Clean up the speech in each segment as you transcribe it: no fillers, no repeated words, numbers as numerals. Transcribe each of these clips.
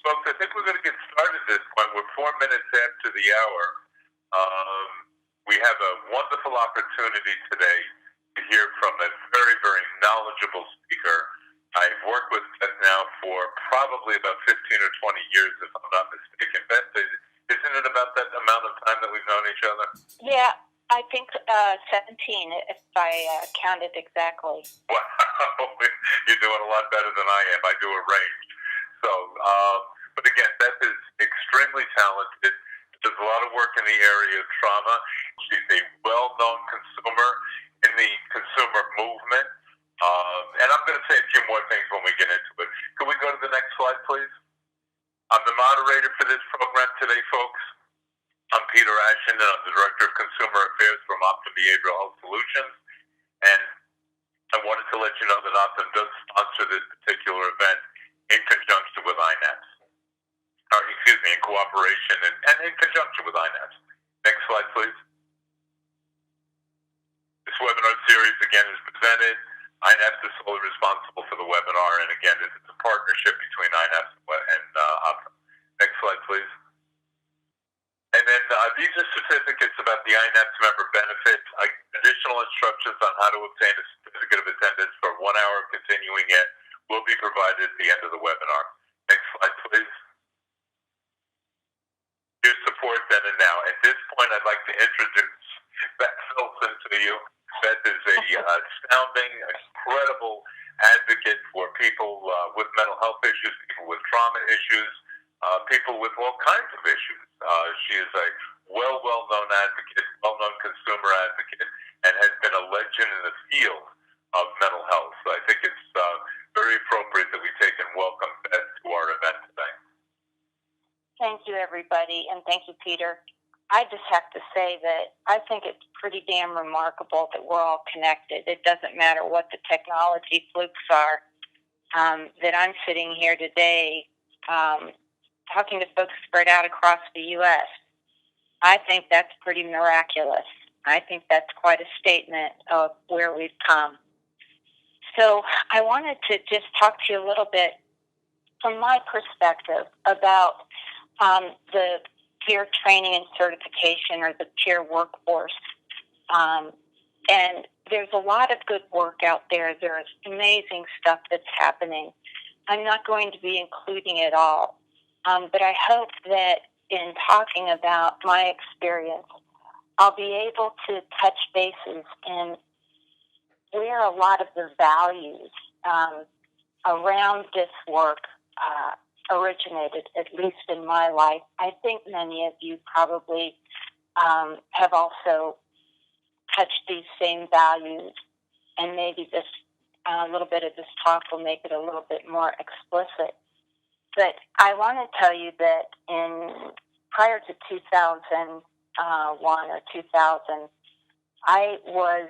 Folks, I think we're going to get started at this point. We're 4 minutes after the hour. We have a wonderful opportunity today to hear from a very, very knowledgeable speaker. I've worked with Beth now for probably about 15 or 20 years, if I'm not mistaken. Beth, isn't it about that amount of time that we've known each other? Yeah, I think 17, if I counted exactly. Wow, you're doing a lot better than I am. I do a range. So, but again, Beth is extremely talented. Does a lot of work in the area of trauma. She's a well-known consumer in the consumer movement. And I'm going to say a few more things when we get into it. Can we go to the next slide, please? I'm the moderator for this program today, folks. I'm Peter Ashen, and I'm the Director of Consumer Affairs from Optum Behavioral Health Solutions. And I wanted to let you know that Optum does sponsor this particular event in conjunction with N.A.P.S. In cooperation and in conjunction with N.A.P.S. Next slide, please. This webinar series, again, is presented. N.A.P.S is solely responsible for the webinar, and again, it's a partnership between N.A.P.S and Optum. Next slide, please. And then these are certificates about the N.A.P.S member benefits. Additional instructions on how to obtain a certificate of attendance for 1 hour of continuing ed will be provided at the end of the webinar. Next slide, please. Here's support then and now. At this point, I'd like to introduce Beth Filson to you. Beth is a astounding, incredible advocate for people with mental health issues, people with trauma issues, people with all kinds of issues. She is a well-known advocate, well-known consumer advocate, and has been a legend in the field of mental health. So I think it's very appropriate that we take and welcome Beth to our event today. Thank you, everybody, and thank you, Peter. I just have to say that I think it's pretty damn remarkable that we're all connected. It doesn't matter what the technology flukes are, that I'm sitting here today talking to folks spread out across the U.S. I think that's pretty miraculous. I think that's quite a statement of where we've come. So I wanted to just talk to you a little bit from my perspective about the peer training and certification, or the peer workforce. And there's a lot of good work out there. There's amazing stuff that's happening. I'm not going to be including it all, but I hope that in talking about my experience, I'll be able to touch bases in where a lot of the values around this work originated, at least in my life. I think many of you probably have also touched these same values, and maybe this a little bit of this talk will make it a little bit more explicit. But I want to tell you that prior to 2001 or 2000, I was,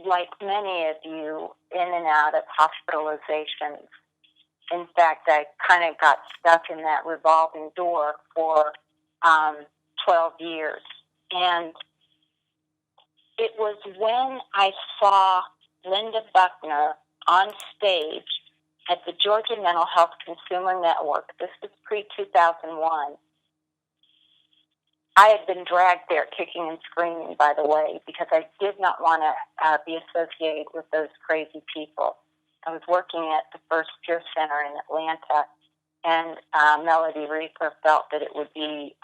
like many of you, in and out of hospitalizations. In fact, I kind of got stuck in that revolving door for 12 years. And it was when I saw Linda Buckner on stage at the Georgia Mental Health Consumer Network. This was pre-2001. I had been dragged there kicking and screaming, by the way, because I did not want to be associated with those crazy people. I was working at the First Peer Center in Atlanta, and Melody Reefer felt that it would be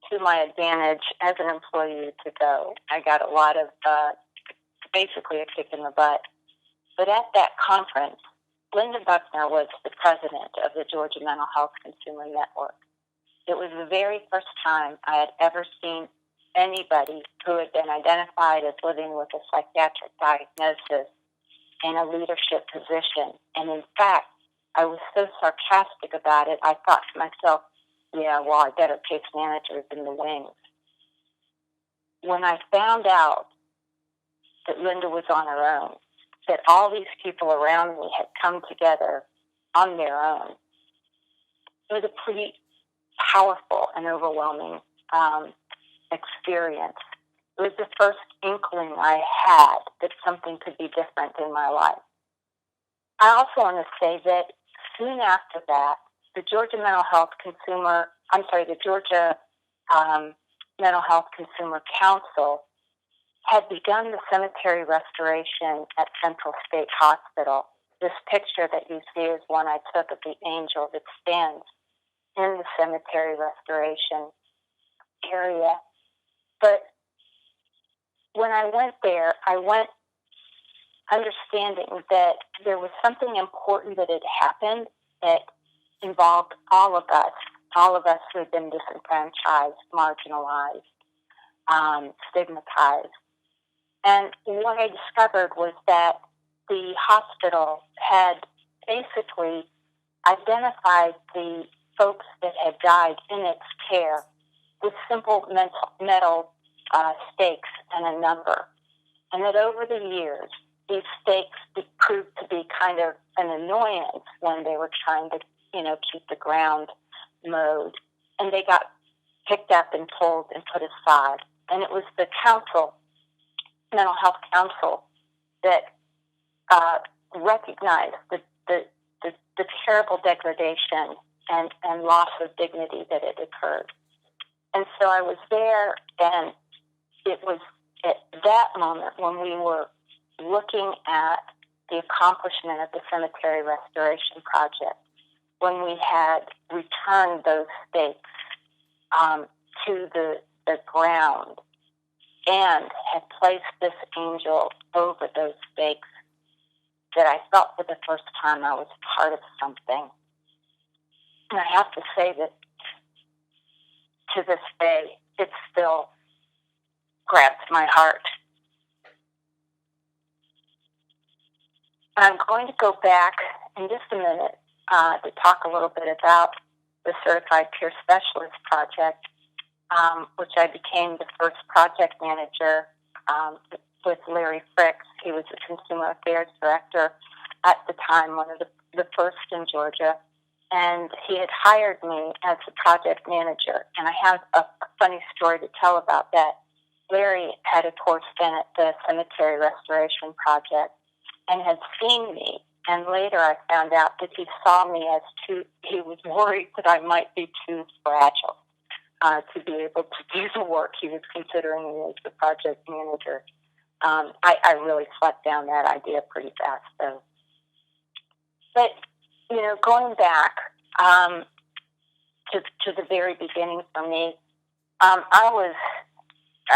to my advantage as an employee to go. I got a lot of, basically a kick in the butt. But at that conference, Linda Buckner was the president of the Georgia Mental Health Consumer Network. It was the very first time I had ever seen anybody who had been identified as living with a psychiatric diagnosis in a leadership position. And in fact, I was so sarcastic about it, I thought to myself, yeah, well, I better case managers in the wings. When I found out that Linda was on her own, that all these people around me had come together on their own, it was a pretty powerful and overwhelming experience. It was the first inkling I had that something could be different in my life. I also want to say that soon after that, the Georgia Mental Health Consumer Council had begun the cemetery restoration at Central State Hospital. This picture that you see is one I took of the angel that stands in the cemetery restoration area. But when I went there, I went understanding that there was something important that had happened that involved all of us who had been disenfranchised, marginalized, stigmatized. And what I discovered was that the hospital had basically identified the folks that had died in its care with simple metal stakes and a number. And that over the years, these stakes proved to be kind of an annoyance when they were trying to, keep the ground mowed. And they got picked up and pulled and put aside. And it was the mental health council, that recognized the terrible degradation and loss of dignity that had occurred. And so I was there, and it was at that moment when we were looking at the accomplishment of the cemetery restoration project, when we had returned those stakes to the ground and had placed this angel over those stakes, that I felt for the first time I was part of something. And I have to say that to this day, it still grabs my heart. I'm going to go back in just a minute to talk a little bit about the Certified Peer Specialist Project, which I became the first project manager with Larry Fricks. He was the Consumer Affairs Director at the time, one of the first in Georgia, and he had hired me as the project manager. And I have a funny story to tell about that. Larry had, of course, been at the Cemetery Restoration Project and had seen me, and later I found out that he saw me as he was worried that I might be too fragile to be able to do the work. He was considering me as the project manager. I really slept down that idea pretty fast, though. But, going back to the very beginning for me, I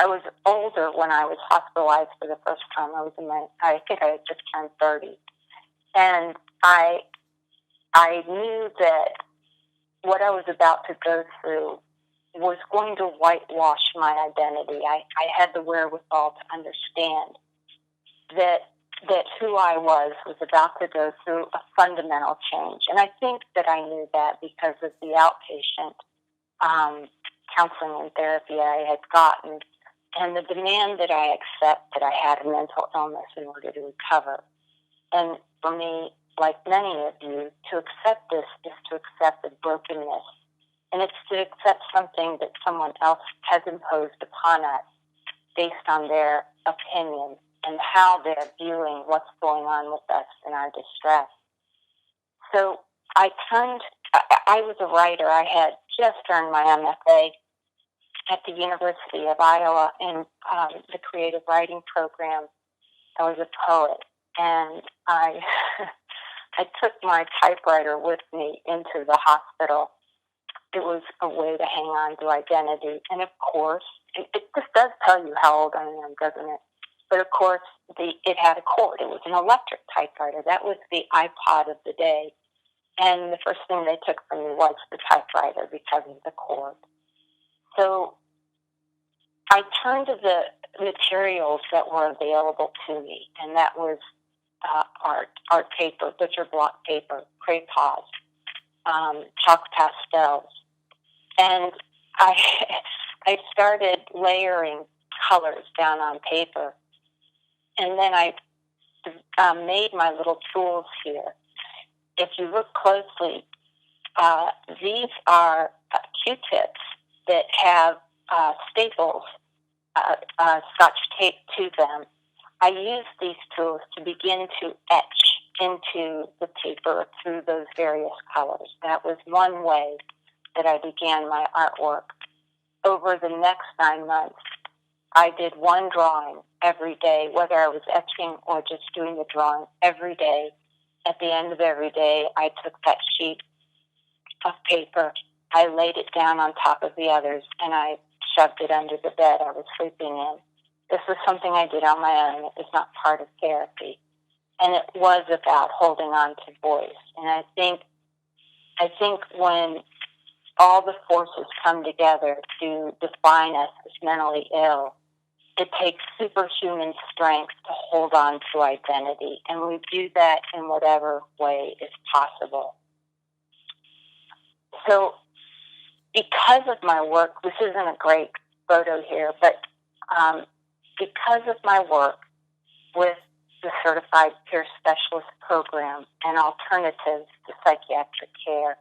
was older when I was hospitalized for the first time. I think I had just turned 30. And I knew that what I was about to go through was going to whitewash my identity. I had the wherewithal to understand that who I was about to go through a fundamental change. And I think that I knew that because of the outpatient counseling and therapy I had gotten, and the demand that I accept that I had a mental illness in order to recover. And for me, like many of you, to accept this is to accept the brokenness. And it's to accept something that someone else has imposed upon us based on their opinion and how they're viewing what's going on with us in our distress. So I was a writer. I had just earned my MFA at the University of Iowa in the creative writing program. I was a poet, and I took my typewriter with me into the hospital. It was a way to hang on to identity. And of course, it just does tell you how old I am, doesn't it? But of course, it had a cord. It was an electric typewriter. That was the iPod of the day. And the first thing they took from me was the typewriter because of the cord. So I turned to the materials that were available to me, and that was art paper, butcher block paper, crayons, chalk pastels. And I started layering colors down on paper. And then I made my little tools here. If you look closely, these are Q-tips that have staples, Scotch tape to them. I use these tools to begin to etch into the paper through those various colors. That was one way that I began my artwork. Over the next 9 months, I did one drawing every day, whether I was etching or just doing the drawing every day. At the end of every day, I took that sheet of paper, I laid it down on top of the others, and I shoved it under the bed I was sleeping in. This was something I did on my own. It was not part of therapy. And it was about holding on to voice. And I think when all the forces come together to define us as mentally ill, it takes superhuman strength to hold on to identity. And we do that in whatever way is possible. So because of my work, this isn't a great photo here, but because of my work with the Certified Peer Specialist Program and alternatives to psychiatric care,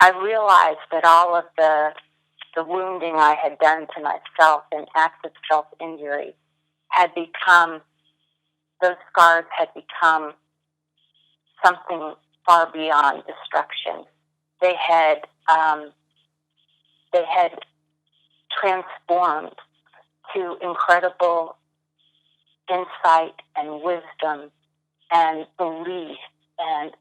I realized that all of the wounding I had done to myself and acts of self-injury had become, those scars had become something far beyond destruction. They had transformed to incredible insight and wisdom and belief and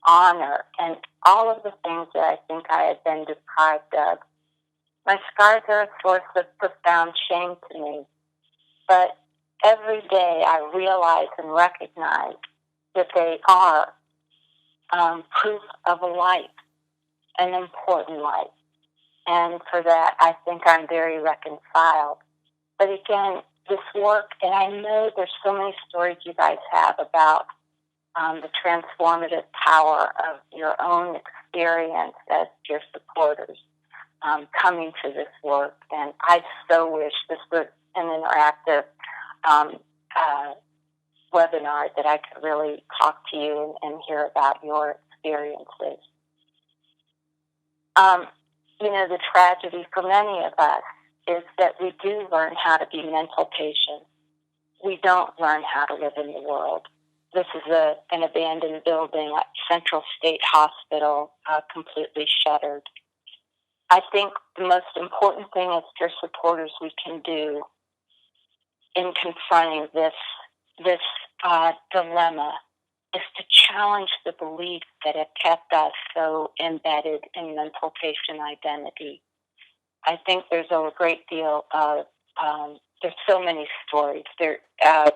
honor and all of the things that I think I had been deprived of. My scars are a source of profound shame to me, but every day I realize and recognize that they are proof of a life, an important life. And for that, I think I'm very reconciled. But again, this work, and I know there's so many stories you guys have about the transformative power of your own experience as peer supporters coming to this work. And I so wish this was an interactive webinar that I could really talk to you and hear about your experiences. The tragedy for many of us is that we do learn how to be mental patients. We don't learn how to live in the world. This is an abandoned building at Central State Hospital, completely shuttered. I think the most important thing as peer supporters we can do in confronting this dilemma is to challenge the beliefs that have kept us so embedded in mental patient identity. I think there's a great deal of, there's so many stories. I'll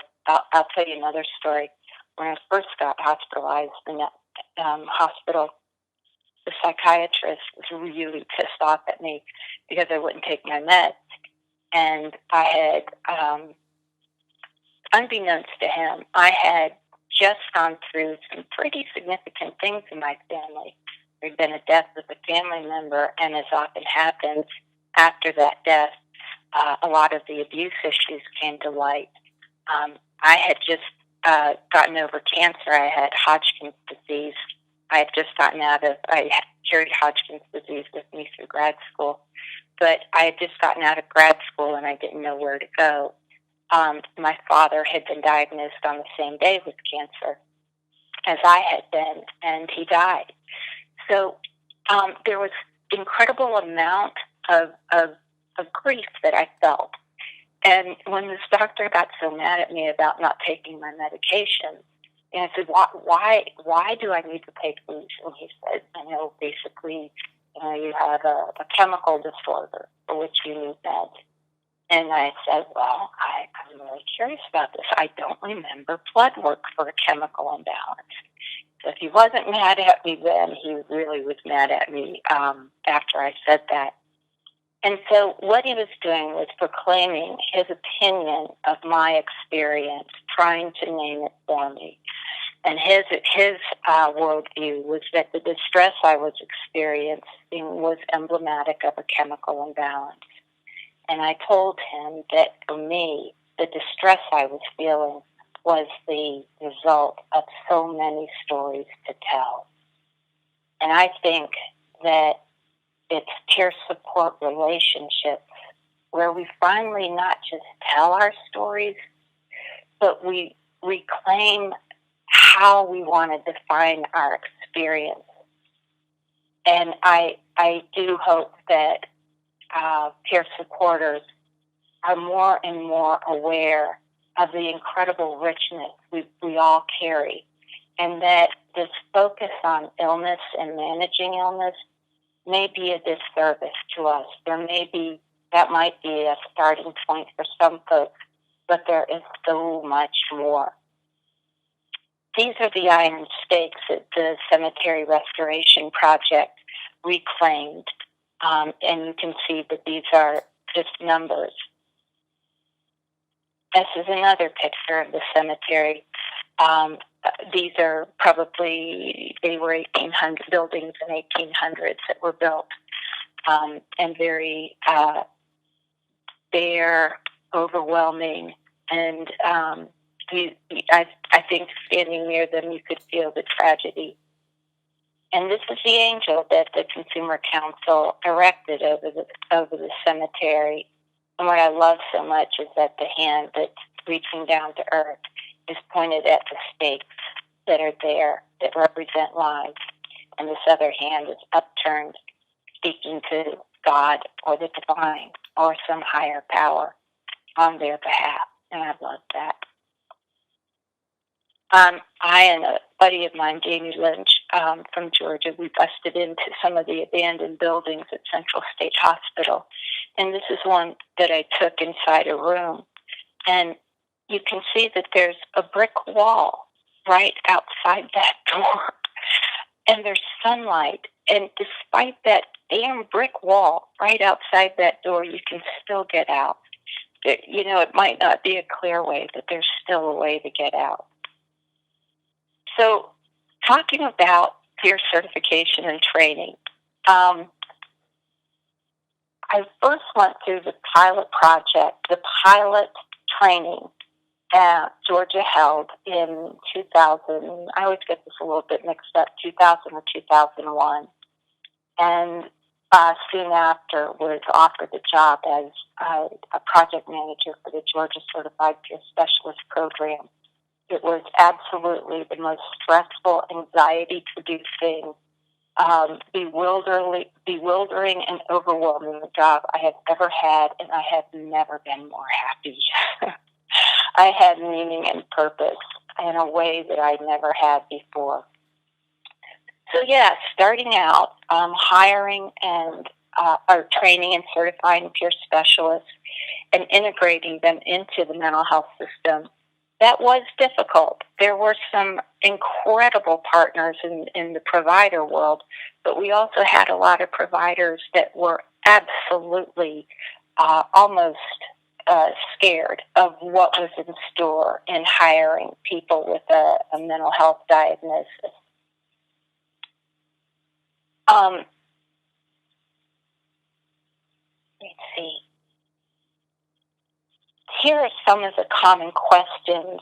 tell you another story. When I first got hospitalized in that hospital, the psychiatrist was really pissed off at me because I wouldn't take my meds. And I had, unbeknownst to him, I had just gone through some pretty significant things in my family. There'd been a death of a family member, and as often happens after that death, a lot of the abuse issues came to light. I had just gotten over cancer. I had Hodgkin's disease. I had just gotten I had carried Hodgkin's disease with me through grad school, but I had just gotten out of grad school and I didn't know where to go. My father had been diagnosed on the same day with cancer as I had been, and he died. So there was incredible amount of grief that I felt. And when this doctor got so mad at me about not taking my medication, and I said, why do I need to take these? And he said, basically, you have a chemical disorder for which you need meds. And I said, well, I'm really curious about this. I don't remember blood work for a chemical imbalance. So if he wasn't mad at me then, he really was mad at me after I said that. And so what he was doing was proclaiming his opinion of my experience, trying to name it for me. And his worldview was that the distress I was experiencing was emblematic of a chemical imbalance. And I told him that for me, the distress I was feeling was the result of so many stories to tell. And I think that it's peer support relationships where we finally not just tell our stories, but we reclaim how we want to define our experience. And I do hope that peer supporters are more and more aware of the incredible richness we all carry, and that this focus on illness and managing illness may be a disservice to us. That might be a starting point for some folks, but there is so much more. These are the iron stakes that the Cemetery Restoration Project reclaimed, and you can see that these are just numbers. This is another picture of the cemetery. These are they were 1800 buildings in 1800s that were built, and very bare, overwhelming, and I think standing near them you could feel the tragedy. And this is the angel that the Consumer Council erected over the cemetery. And what I love so much is that the hand that's reaching down to earth is pointed at the stakes that are there that represent lives. And this other hand is upturned, speaking to God or the divine or some higher power on their behalf. And I love that. I and a buddy of mine, Jamie Lynch, from Georgia, we busted into some of the abandoned buildings at Central State Hospital. And this is one that I took inside a room. And you can see that there's a brick wall right outside that door. And there's sunlight. And despite that damn brick wall right outside that door, you can still get out. It might not be a clear way, but there's still a way to get out. So, talking about peer certification and training, I first went through the pilot project, the pilot training Georgia held in 2000. I always get this a little bit mixed up, 2000 or 2001. And soon after was offered the job as a project manager for the Georgia Certified Peer Specialist Program. It was absolutely the most stressful, anxiety-producing, bewildering and overwhelming job I have ever had, and I have never been more happy. I had meaning and purpose in a way that I never had before. So starting out, hiring and or training and certifying peer specialists and integrating them into the mental health system, that was difficult. There were some incredible partners in the provider world, but we also had a lot of providers that were absolutely almost scared of what was in store in hiring people with a mental health diagnosis. Let's see. Here are some of the common questions,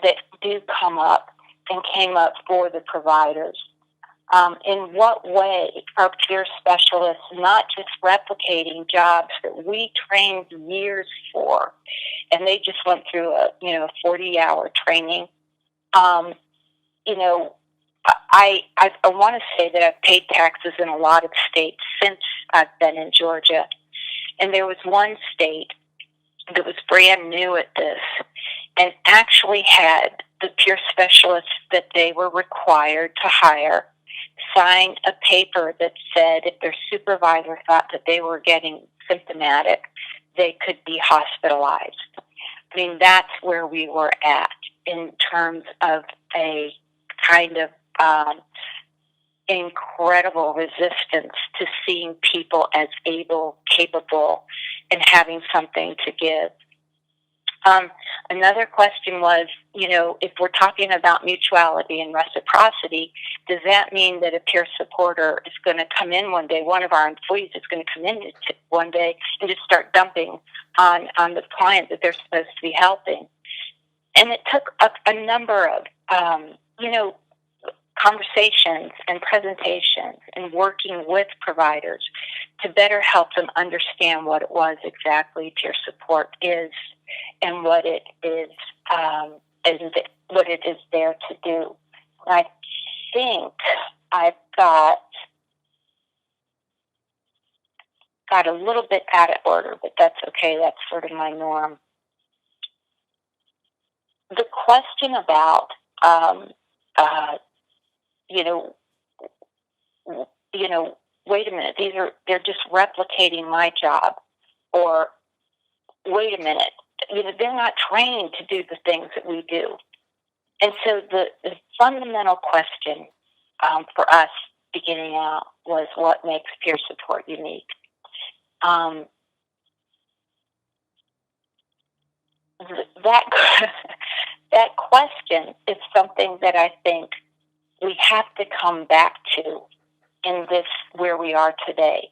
that do come up and came up for the providers. In what way are peer specialists not just replicating jobs that we trained years for, and they just went through a 40-hour training? I want to say that I've paid taxes in a lot of states since I've been in Georgia. And there was one state that was brand new at this and actually had the peer specialists that they were required to hire sign a paper that said if their supervisor thought that they were getting symptomatic, they could be hospitalized. I mean, that's where we were at in terms of a kind of incredible resistance to seeing people as able, capable, and having something to give. Another question was, if we're talking about mutuality and reciprocity, does that mean that a peer supporter is going to come in one day, one of our employees is going to come in one day and just start dumping on the client that they're supposed to be helping? And it took a number of, conversations and presentations and working with providers to better help them understand what it was exactly peer support is and what it is what it is there to do. And I think I've got a little bit out of order, but that's okay. That's sort of my norm. The question about, wait a minute, they're just replicating my job, or wait a minute, they're not trained to do the things that we do. And so the fundamental question for us beginning out was, what makes peer support unique? That question is something that I think we have to come back to in this where we are today,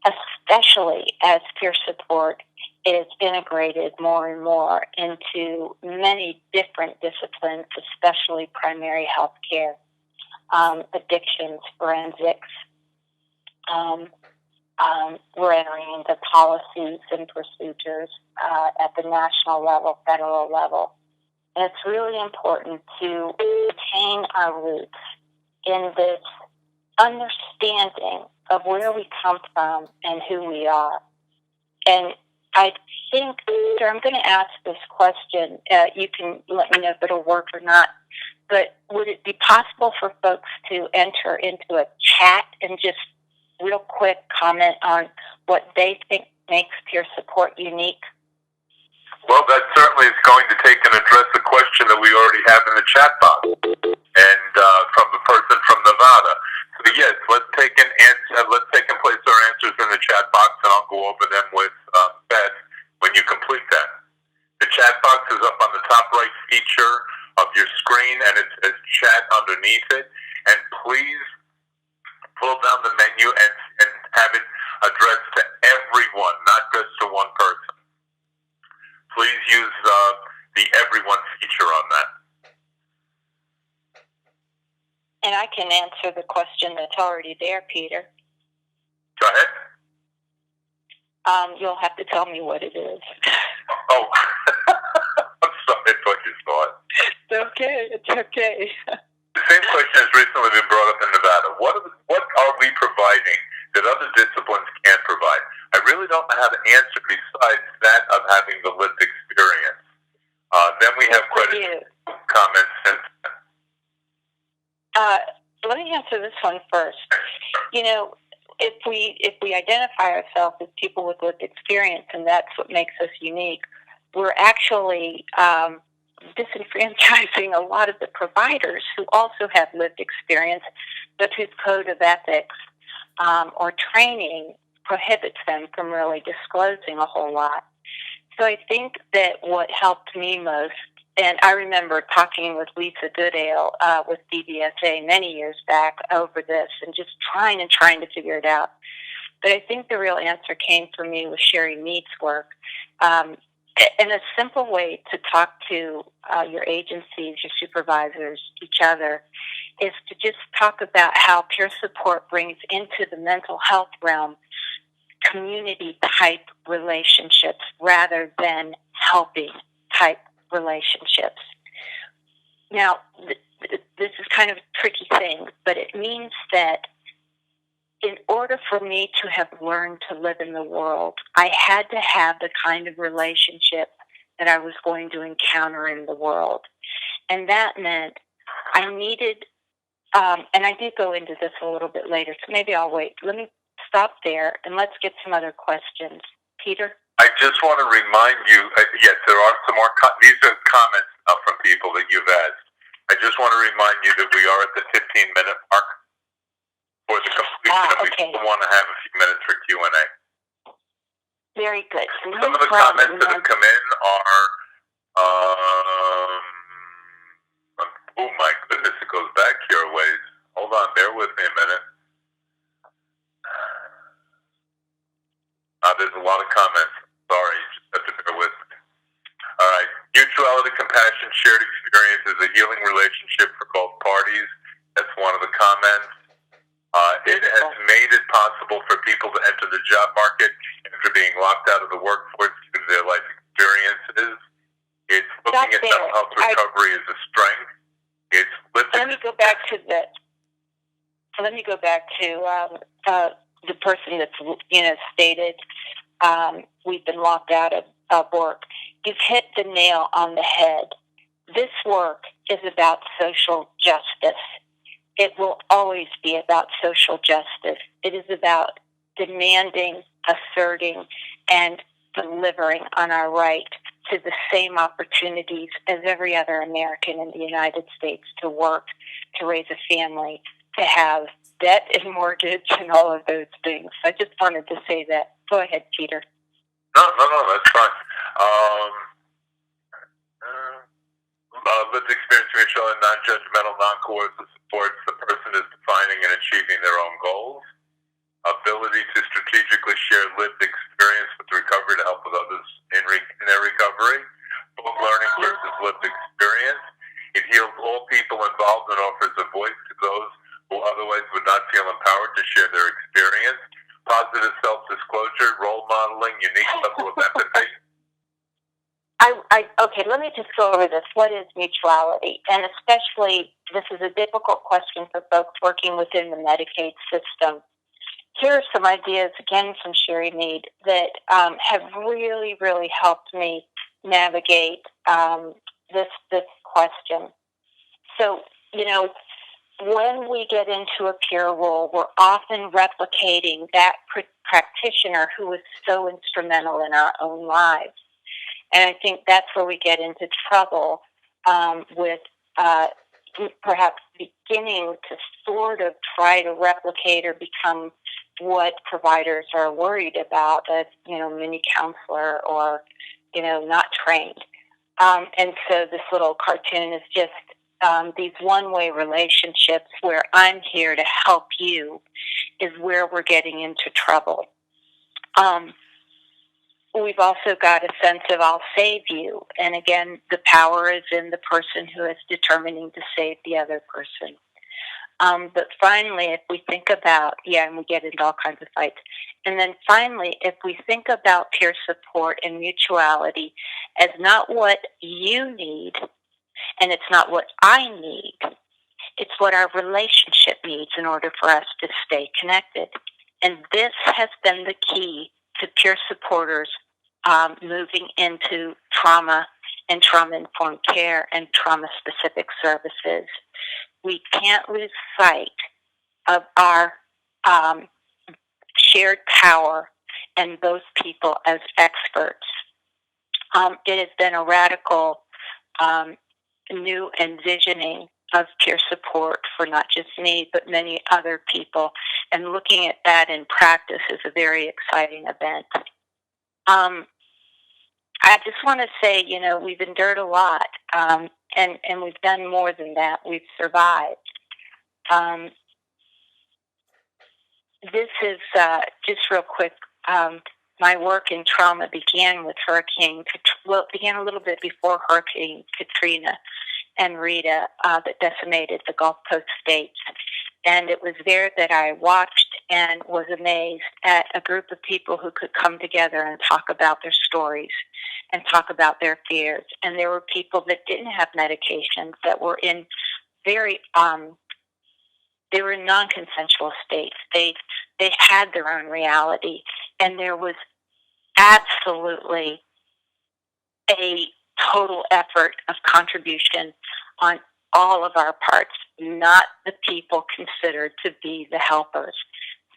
especially as peer support is integrated more and more into many different disciplines, especially primary health care, addictions, forensics. We're entering into policies and procedures at the national level, federal level. And it's really important to retain our roots in this understanding of where we come from and who we are. And I think, Peter, I'm going to ask this question. You can let me know if it'll work or not. But would it be possible for folks to enter into a chat and just real quick comment on what they think makes peer support unique? Well, that certainly is going to take and address the question that we already have in the chat box, and from the person from Nevada. So yes, let's take and place our answers in the chat box, and I'll go over them with Beth when you complete that. The chat box is up on the top right feature of your screen, and it says chat underneath it. And please pull down the menu and have it addressed to everyone, not just to one person. Please use the everyone feature on that. And I can answer the question that's already there, Peter. Go ahead. You'll have to tell me what it is. Oh, I'm sorry, I thought you saw it. It's okay. The same question has recently been brought up in Nevada. What are we providing that other disciplines can't provide? I really don't know how to answer besides that of having the lived experience. Then we have quite a few comments since then. Let me answer this one first. If we identify ourselves as people with lived experience, and that's what makes us unique, we're actually disenfranchising a lot of the providers who also have lived experience, but whose code of ethics or training prohibits them from really disclosing a whole lot. So I think that what helped me most, and I remember talking with Lisa Goodale with DBSA many years back over this and just trying to figure it out. But I think the real answer came for me with Sherry Mead's work. And a simple way to talk to your agencies, your supervisors, each other, is to just talk about how peer support brings into the mental health realm community-type relationships rather than helping-type relationships. Now, this is kind of a tricky thing, but it means that in order for me to have learned to live in the world, I had to have the kind of relationship that I was going to encounter in the world. And that meant I needed, and I did go into this a little bit later, so maybe I'll wait. Let me stop there, and let's get some other questions. Peter? I just want to remind you, yes, there are some more, these are comments from people that you've asked. I just want to remind you that we are at the 15-minute mark for the completion, and we still want to have a few minutes for Q&A. Very good. Some of the comments that have come in are, oh my goodness, it goes back here a ways. Hold on, bear with me a minute. There's a lot of comments. Sorry, you just have to bear with me. All right. Mutuality, compassion, shared experience is a healing relationship for both parties. That's one of the comments. It has made it possible for people to enter the job market after being locked out of the workforce due to their life experiences. looking at mental health recovery as a strength. It's Let me go back to the person that's stated we've been locked out of work. You've hit the nail on the head. This work is about social justice. It will always be about social justice. It is about demanding, asserting, and delivering on our right to the same opportunities as every other American in the United States to work, to raise a family, to have debt and mortgage and all of those things. I just wanted to say that. Go ahead, Peter. No, that's fine. Lived experience, Michelle, and non-judgmental, non-coercive supports the person is defining and achieving their own goals. Ability to strategically share lived experience with recovery to help with others in their recovery. Both learning versus lived experience. It heals all people involved and offers a voice to those who otherwise would not feel empowered to share their experience. Positive self-disclosure, role modeling, unique level of empathy. Okay, let me just go over this. What is mutuality? And especially, this is a difficult question for folks working within the Medicaid system. Here are some ideas, again, from Sherry Mead that have really, really helped me navigate this question. So, when we get into a peer role, we're often replicating that practitioner who was so instrumental in our own lives. And I think that's where we get into trouble with perhaps beginning to sort of try to replicate or become what providers are worried about, a mini counselor or, not trained. And so this little cartoon is just these one-way relationships where I'm here to help you is where we're getting into trouble. We've also got a sense of I'll save you. And again, the power is in the person who is determining to save the other person. But finally, if we think about, and we get into all kinds of fights. And then finally, if we think about peer support and mutuality as not what you need, and it's not what I need, it's what our relationship needs in order for us to stay connected. And this has been the key to peer supporters moving into trauma and trauma-informed care and trauma-specific services. We can't lose sight of our shared power and those people as experts. It has been a radical new envisioning of peer support for not just me, but many other people. And looking at that in practice is a very exciting event. I just want to say, we've endured a lot, and we've done more than that. We've survived. This is, just real quick, my work in trauma began with it began a little bit before Hurricane Katrina and Rita that decimated the Gulf Coast states. And it was there that I watched and was amazed at a group of people who could come together and talk about their stories and talk about their fears. And there were people that didn't have medications, that were in they were in non-consensual states. They had their own reality. And there was absolutely a total effort of contribution on all of our parts, not the people considered to be the helpers.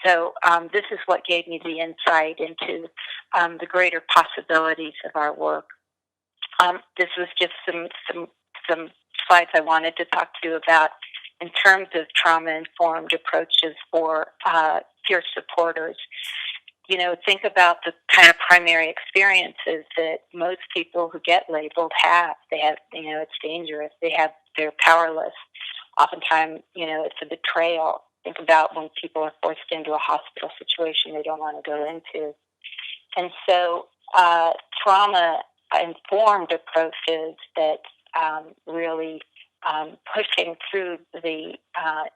So this is what gave me the insight into the greater possibilities of our work. This was just some slides I wanted to talk to you about in terms of trauma-informed approaches for peer supporters. Think about the kind of primary experiences that most people who get labeled have. They have, it's dangerous. They're powerless. Oftentimes, it's a betrayal. Think about when people are forced into a hospital situation they don't want to go into. And so trauma-informed approaches that really pushing through the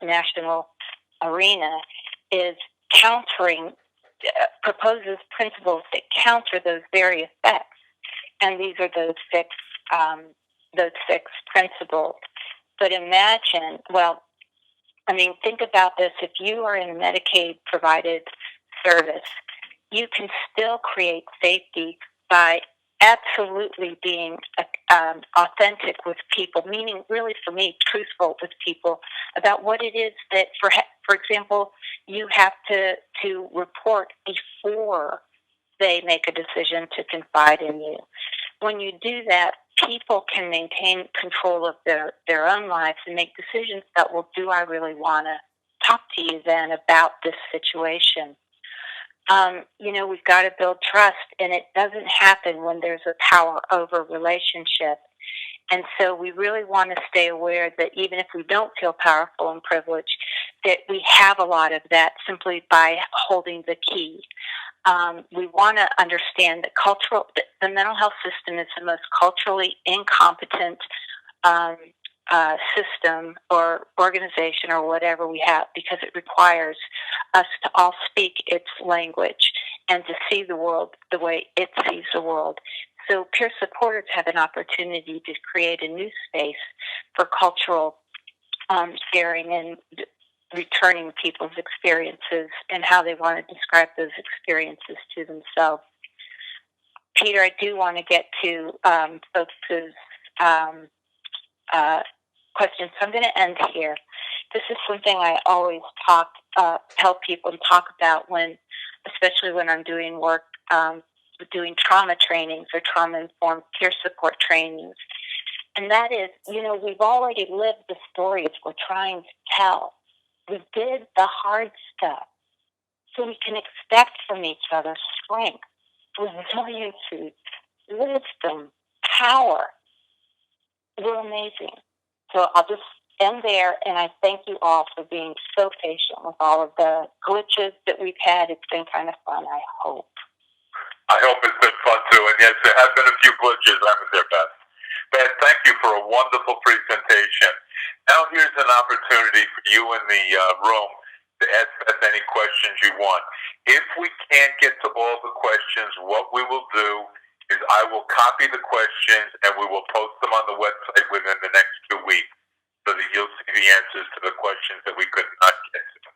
national arena is proposes principles that counter those very effects. And these are those 6 those 6 principles. But imagine, think about this. If you are in a Medicaid-provided service, you can still create safety by absolutely being authentic with people, meaning really for me, truthful with people about what it is that, for example, you have to report before they make a decision to confide in you. When you do that, people can maintain control of their own lives and make decisions that, well, do I really want to talk to you then about this situation? We've got to build trust, and it doesn't happen when there's a power over relationship. And so we really want to stay aware that even if we don't feel powerful and privileged, that we have a lot of that simply by holding the key. We want to understand that the mental health system is the most culturally incompetent system or organization or whatever we have, because it requires us to all speak its language and to see the world the way it sees the world. So peer supporters have an opportunity to create a new space for cultural sharing and returning people's experiences and how they want to describe those experiences to themselves. Peter, I do want to get to folks' questions, so I'm going to end here. This is something I always tell people to talk about especially when I'm doing work, doing trauma trainings or trauma-informed peer support trainings. And that is, we've already lived the stories we're trying to tell. We did the hard stuff. So we can expect from each other strength, resiliency, wisdom, power. We're amazing. So I'll just end there, and I thank you all for being so patient with all of the glitches that we've had. It's been kind of fun, I hope. I hope it's been fun, too. And yes, there have been a few glitches. I was there, Beth. Beth, thank you for a wonderful presentation. Now here's an opportunity for you in the room to ask Beth any questions you want. If we can't get to all the questions, what we will do is I will copy the questions and we will post them on the website within the next 2 weeks so that you'll see the answers to the questions that we could not get to.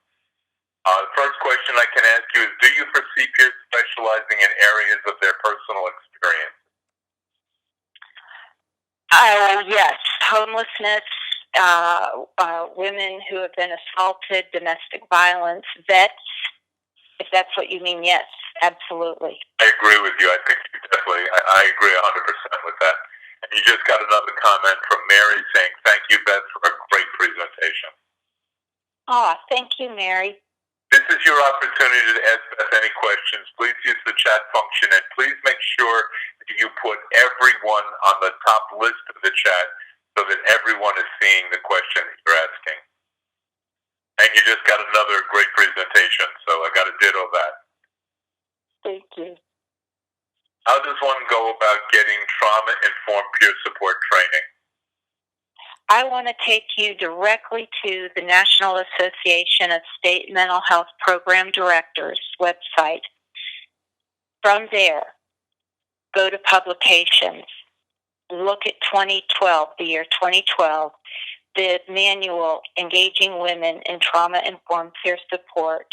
The first question I can ask you is, do you foresee peers specializing in areas of their personal experience? Yes, homelessness, women who have been assaulted, domestic violence, vets, if that's what you mean, yes, absolutely. I agree with you. I think you definitely, I agree 100% with that. And you just got another comment from Mary saying, thank you, Beth, for a great presentation. Oh, thank you, Mary. This is your opportunity to ask Beth any questions. Please use the chat function, and please make sure that you put everyone on the top list of the chat so that everyone is seeing the question that you're asking. And you just got another great presentation, so I got to ditto that. Thank you. How does one go about getting trauma-informed peer support training? I want to take you directly to the National Association of State Mental Health Program Directors website. From there, go to publications. Look at 2012, the year 2012. The manual, Engaging Women in Trauma-Informed Peer Support,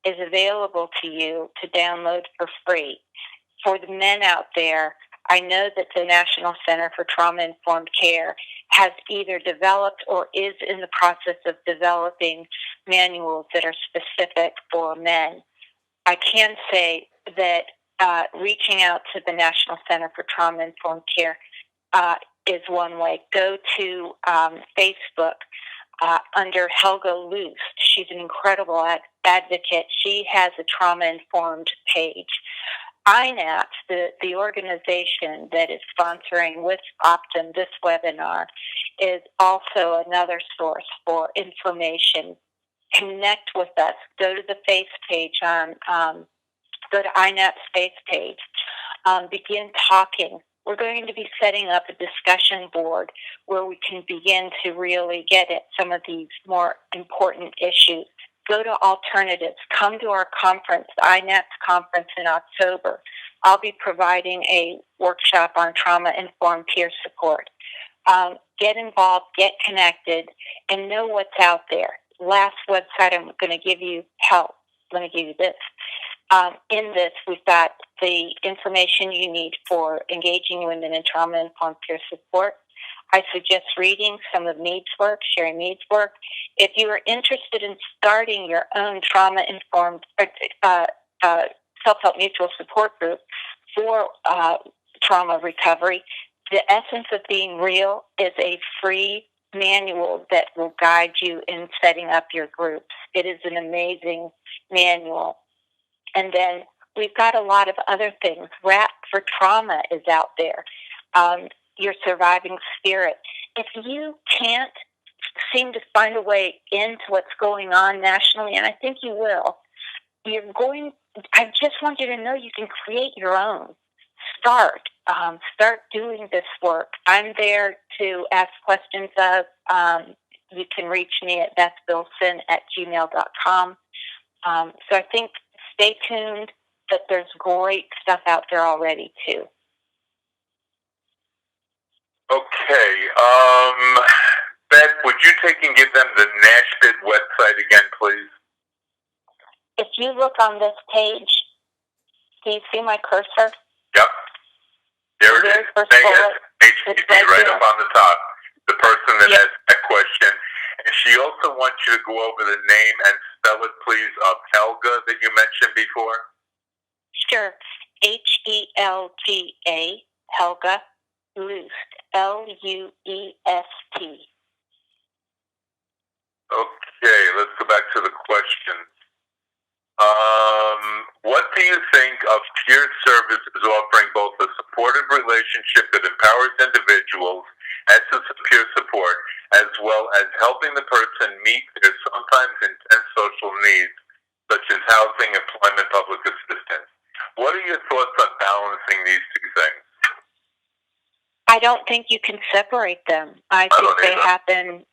is available to you to download for free. For the men out there, I know that the National Center for Trauma-Informed Care has either developed or is in the process of developing manuals that are specific for men. I can say that reaching out to the National Center for Trauma-Informed Care is one way. Go to Facebook under Helga Luce. She's an incredible advocate. She has a trauma-informed page. N.A.P.S, the organization that is sponsoring with Optum this webinar, is also another source for information. Connect with us. Go to the face page go to N.A.P.S face page. Begin talking. We're going to be setting up a discussion board where we can begin to really get at some of these more important issues. Go to alternatives. Come to our conference, the N.A.P.S conference in October. I'll be providing a workshop on trauma-informed peer support. get involved, get connected, and know what's out there. Last website I'm going to give you help. Let me give you this. In this, we've got the information you need for engaging women in trauma-informed peer support. I suggest reading some of Mead's work, Sherry Mead's work. If you are interested in starting your own trauma-informed self-help mutual support group for trauma recovery, the essence of being real is a free manual that will guide you in setting up your groups. It is an amazing manual. And then we've got a lot of other things. Rap for Trauma is out there. Your Surviving Spirit. If you can't seem to find a way into what's going on nationally, and I think you will, I just want you to know you can create your own. Start doing this work. I'm there to ask questions of. You can reach me at bethfilson@gmail.com. So I think stay tuned, but there's great stuff out there already, too. Okay. Beth, would you take and give them the N.A.P.S website again, please? If you look on this page, do you see my cursor? Yep. There it is. N.A.S.H.P.P right up on the top. The person that asked that question. And she also wants you to go over the name and spell it, please, of Helga that you mentioned before. Sure. Helga, Helga Luest, Luest. Okay, let's go back to the question. What do you think of peer services offering both a supportive relationship that empowers individuals as peer support, as well as helping the person meet their sometimes intense social needs, such as housing, employment, public assistance? What are your thoughts on balancing these two things? I don't think you can separate them. I think they happen,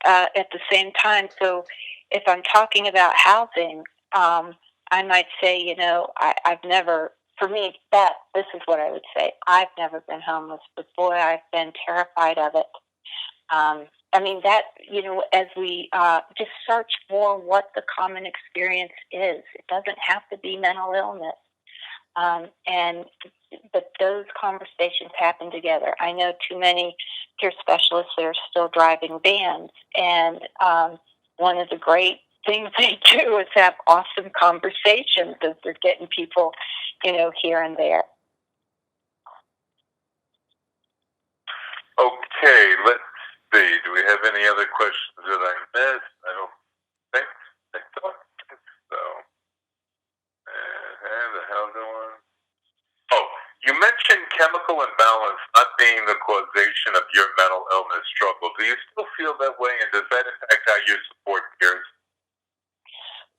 at the same time. So if I'm talking about housing, I might say, I've never, for me, Beth, this is what I would say. I've never been homeless, but boy, I've been terrified of it. As we just search for what the common experience is, it doesn't have to be mental illness. But those conversations happen together. I know too many peer specialists that are still driving vans, and one of the great things they do is have awesome conversations as they're getting people, here and there. Okay, let's see. Do we have any other questions that I missed? I don't think so. The Helga one. Oh, you mentioned chemical imbalance not being the causation of your mental illness struggle. Do you still feel that way, and does that impact how you support peers?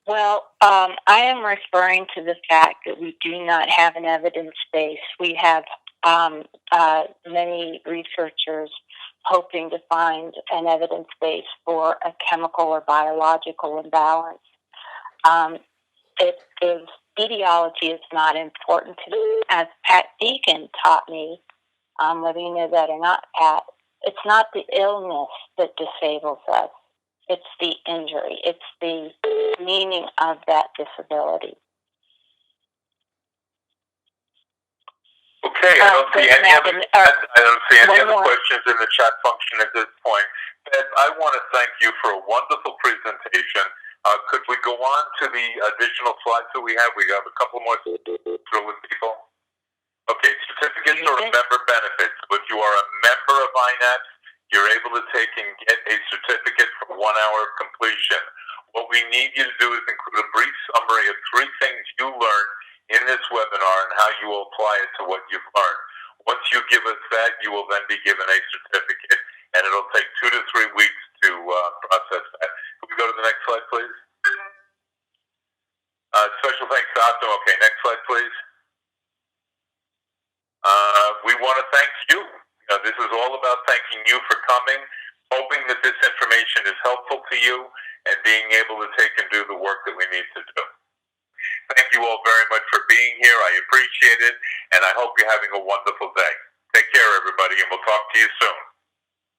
Well, I am referring to the fact that we do not have an evidence base. We have many researchers hoping to find an evidence base for a chemical or biological imbalance. Etiology is not important to me. As Pat Deacon taught me, whether you know that or not, Pat, it's not the illness that disables us. It's the injury. It's the meaning of that disability. Okay, I don't see any other questions in the chat function at this point. Beth, I want to thank you for a wonderful presentation. Could we go on to the additional slides that we have? We have a couple more to through with people. Okay, certificates or member benefits. If you are a member of N.A.P.S, you're able to take and get a certificate for 1 hour of completion. What we need you to do is include a brief summary of 3 things you learned in this webinar and how you will apply it to what you've learned. Once you give us that, you will then be given a certificate, and it'll take 2 to 3 weeks to process that. Can we go to the next slide, please? Special thanks to Optum. Okay, next slide, please. We want to thank you. This is all about thanking you for coming, hoping that this information is helpful to you, and being able to take and do the work that we need to do. Thank you all very much for being here. I appreciate it, and I hope you're having a wonderful day. Take care, everybody, and we'll talk to you soon.